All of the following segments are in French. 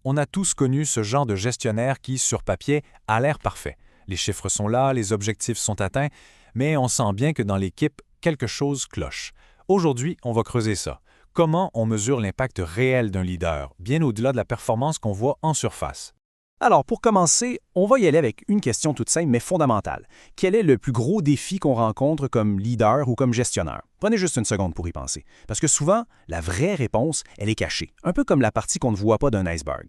On a tous connu ce genre de gestionnaire qui, sur papier, a l'air parfait. Les chiffres sont là, les objectifs sont atteints, mais on sent bien que dans l'équipe, quelque chose cloche. Aujourd'hui, on va creuser ça. Comment on mesure l'impact réel d'un leader, bien au-delà de la performance qu'on voit en surface? Alors, pour commencer, on va y aller avec une question toute simple mais fondamentale. Quel est le plus gros défi qu'on rencontre comme leader ou comme gestionnaire? Prenez juste une seconde pour y penser. Parce que souvent, la vraie réponse, elle est cachée, un peu comme la partie qu'on ne voit pas d'un iceberg.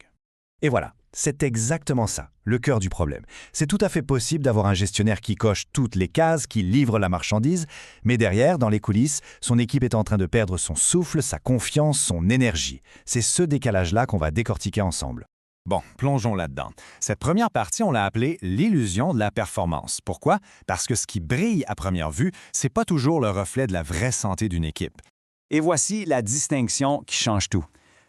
Et voilà, c'est exactement ça, le cœur du problème. C'est tout à fait possible d'avoir un gestionnaire qui coche toutes les cases, qui livre la marchandise, mais derrière, dans les coulisses, son équipe est en train de perdre son souffle, sa confiance, son énergie. C'est ce décalage-là qu'on va décortiquer ensemble. Bon, plongeons là-dedans. Cette première partie, on l'a appelée l'illusion de la performance. Pourquoi? Parce que ce qui brille à première vue, c'est pas toujours le reflet de la vraie santé d'une équipe. Et voici la distinction qui change tout.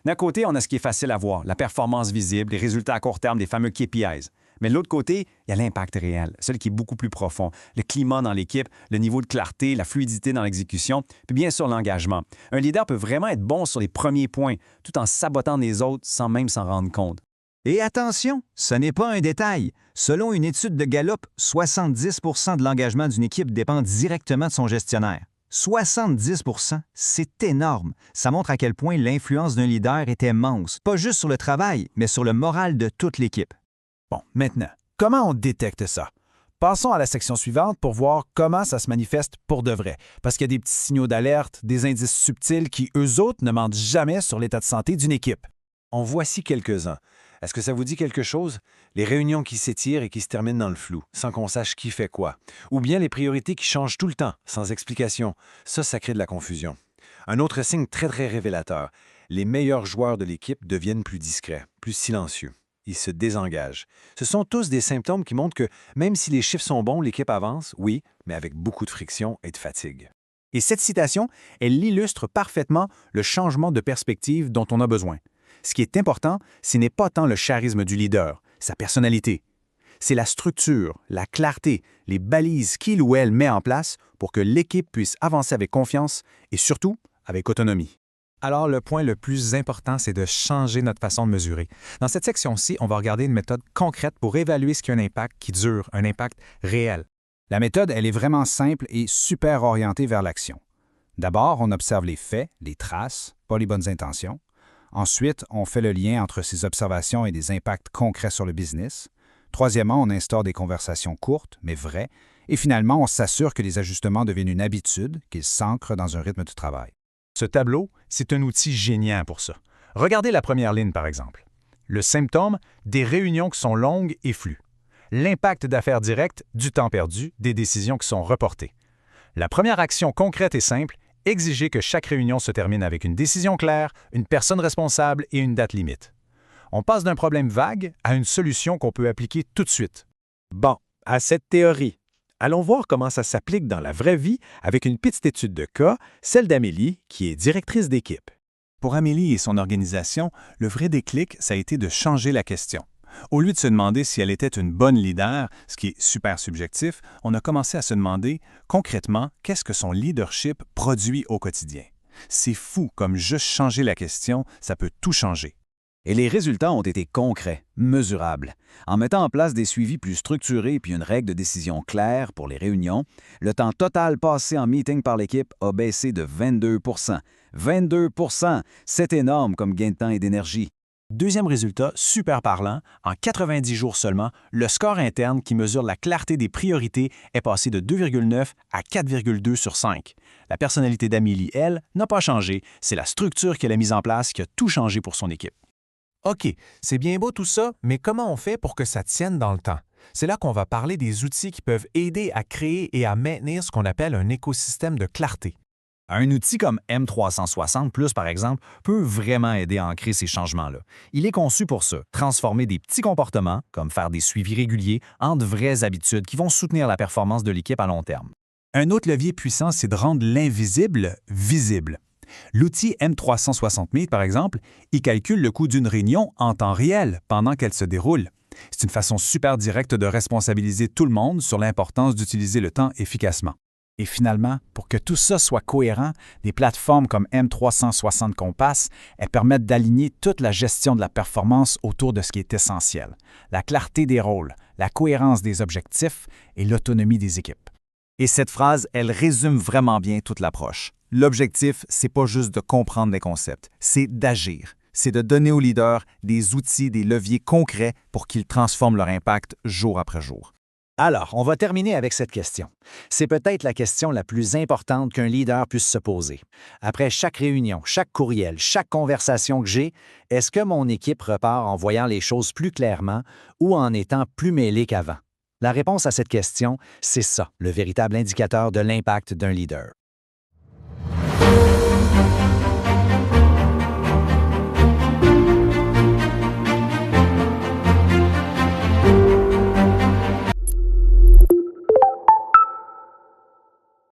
D'un côté, on a ce qui est facile à voir, la performance visible, les résultats à court terme, des fameux KPIs. Mais de l'autre côté, il y a l'impact réel, celui qui est beaucoup plus profond, le climat dans l'équipe, le niveau de clarté, la fluidité dans l'exécution, puis bien sûr l'engagement. Un leader peut vraiment être bon sur les premiers points, tout en sabotant les autres sans même s'en rendre compte. Et attention, ce n'est pas un détail. Selon une étude de Gallup, 70 de l'engagement d'une équipe dépend directement de son gestionnaire. 70 c'est énorme. Ça montre à quel point l'influence d'un leader est immense, pas juste sur le travail, mais sur le moral de toute l'équipe. Bon, maintenant, comment on détecte ça? Passons à la section suivante pour voir comment ça se manifeste pour de vrai, parce qu'il y a des petits signaux d'alerte, des indices subtils qui, eux autres, ne mentent jamais sur l'état de santé d'une équipe. En voici quelques-uns. Est-ce que ça vous dit quelque chose? Les réunions qui s'étirent et qui se terminent dans le flou, sans qu'on sache qui fait quoi. Ou bien les priorités qui changent tout le temps, sans explication. Ça crée de la confusion. Un autre signe très révélateur. Les meilleurs joueurs de l'équipe deviennent plus discrets, plus silencieux. Ils se désengagent. Ce sont tous des symptômes qui montrent que même si les chiffres sont bons, l'équipe avance, oui, mais avec beaucoup de friction et de fatigue. Et cette citation, elle illustre parfaitement le changement de perspective dont on a besoin. Ce qui est important, ce n'est pas tant le charisme du leader, sa personnalité. C'est la structure, la clarté, les balises qu'il ou elle met en place pour que l'équipe puisse avancer avec confiance et surtout avec autonomie. Alors, le point le plus important, c'est de changer notre façon de mesurer. Dans cette section-ci, on va regarder une méthode concrète pour évaluer ce qui a un impact qui dure, un impact réel. La méthode, elle est vraiment simple et super orientée vers l'action. D'abord, on observe les faits, les traces, pas les bonnes intentions. Ensuite, on fait le lien entre ces observations et des impacts concrets sur le business. Troisièmement, on instaure des conversations courtes, mais vraies. Et finalement, on s'assure que les ajustements deviennent une habitude, qu'ils s'ancrent dans un rythme de travail. Ce tableau, c'est un outil génial pour ça. Regardez la première ligne, par exemple. Le symptôme, des réunions qui sont longues et flues. L'impact d'affaires directes, du temps perdu, des décisions qui sont reportées. La première action concrète et simple, exiger que chaque réunion se termine avec une décision claire, une personne responsable et une date limite. On passe d'un problème vague à une solution qu'on peut appliquer tout de suite. Bon, à cette théorie, allons voir comment ça s'applique dans la vraie vie avec une petite étude de cas, celle d'Amélie, qui est directrice d'équipe. Pour Amélie et son organisation, le vrai déclic, ça a été de changer la question. Au lieu de se demander si elle était une bonne leader, ce qui est super subjectif, on a commencé à se demander, concrètement, qu'est-ce que son leadership produit au quotidien. C'est fou, comme juste changer la question, ça peut tout changer. Et les résultats ont été concrets, mesurables. En mettant en place des suivis plus structurés puis une règle de décision claire pour les réunions, le temps total passé en meeting par l'équipe a baissé de 22 22 c'est énorme comme gain de temps et d'énergie. Deuxième résultat, super parlant, en 90 jours seulement, le score interne qui mesure la clarté des priorités est passé de 2,9 à 4,2 sur 5. La personnalité d'Amélie, elle, n'a pas changé, c'est la structure qu'elle a mise en place qui a tout changé pour son équipe. OK, c'est bien beau tout ça, mais comment on fait pour que ça tienne dans le temps? C'est là qu'on va parler des outils qui peuvent aider à créer et à maintenir ce qu'on appelle un écosystème de clarté. Un outil comme M360+, par exemple, peut vraiment aider à ancrer ces changements-là. Il est conçu pour ça, transformer des petits comportements, comme faire des suivis réguliers, en de vraies habitudes qui vont soutenir la performance de l'équipe à long terme. Un autre levier puissant, c'est de rendre l'invisible visible. L'outil M360 Meet, par exemple, il calcule le coût d'une réunion en temps réel pendant qu'elle se déroule. C'est une façon super directe de responsabiliser tout le monde sur l'importance d'utiliser le temps efficacement. Et finalement, pour que tout ça soit cohérent, des plateformes comme M360 Compass, elles permettent d'aligner toute la gestion de la performance autour de ce qui est essentiel, la clarté des rôles, la cohérence des objectifs et l'autonomie des équipes. Et cette phrase, elle résume vraiment bien toute l'approche. L'objectif, c'est pas juste de comprendre les concepts, c'est d'agir. C'est de donner aux leaders des outils, des leviers concrets pour qu'ils transforment leur impact jour après jour. Alors, on va terminer avec cette question. C'est peut-être la question la plus importante qu'un leader puisse se poser. Après chaque réunion, chaque courriel, chaque conversation que j'ai, est-ce que mon équipe repart en voyant les choses plus clairement ou en étant plus mêlée qu'avant? La réponse à cette question, c'est ça, le véritable indicateur de l'impact d'un leader.